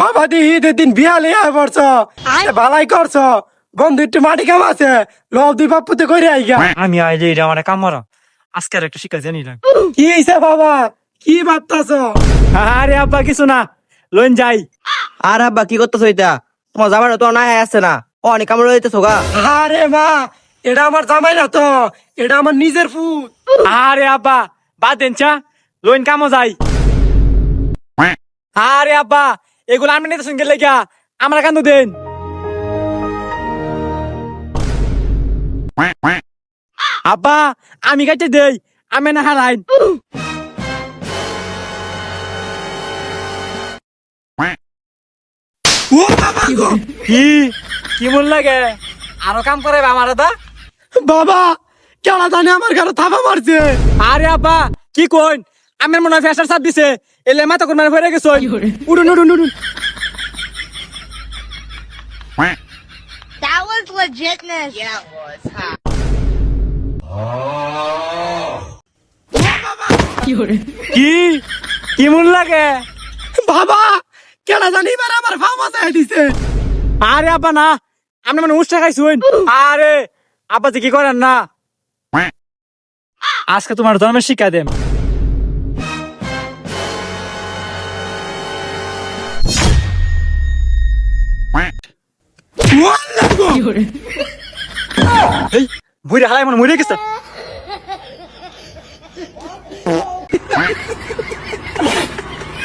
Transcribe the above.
বাবা দি ঈদের দিন বিয়ালে পড়ছ ভালাই করছ বন্ধু একটু মাটি কাম আছে লব দুই বাপুতে করে আইগা। আমি আইলে এটা আমার কামরা আজকে আর একটা শিক্ষা জানি না। কি হইছে বাবা, কি ভাবতাছ? আরে আব্বা কিছু না, লইন যাই। আর আব্বা কি করতেছো এটা? তোমার জামাটা তো না আসছে না, অনেক কামড় হইতেছো গা। আরে মা, এটা আমার জামাই না তো, এটা আমার নিজের ফুট। আরে আব্বা বাদ দেন চা, লইন কামো যাই। আরে আব্বা এগুলো আমি নিতে সঙ্গে লেগা আমরা কান্দু দেন। আব্বা আমি কাটতে দেই, আমি না হারাইন। ও বাবা গো, কি কি মন লাগে আরো কাম করে আমার দা। বাবা কেডা জানে আমার ঘরে থাপা মারছে। আরে আব্বা কি কইন, আমার মনে হয় ফ্যাশন সাপ দিছে, এলে মাথা কোন মানে ফেরে গেছ। উড়ুন উড়ুন উড়ুন। That was legitness. Yeah, it was. Huh? কি কি মন লাগে? বাবা কেডা জানি এবার আমার ফামা চাই দিছে। আরে আব্বা না, আপনি মানে উষ্টা খাইছুন। আরে আব্বা যে কি করেন না, আজকে তোমার জন্মের শিক্ষা দেন। ওয়াল্লাহ গো, এই বুড়ি হালাই মানে মরে গেছে।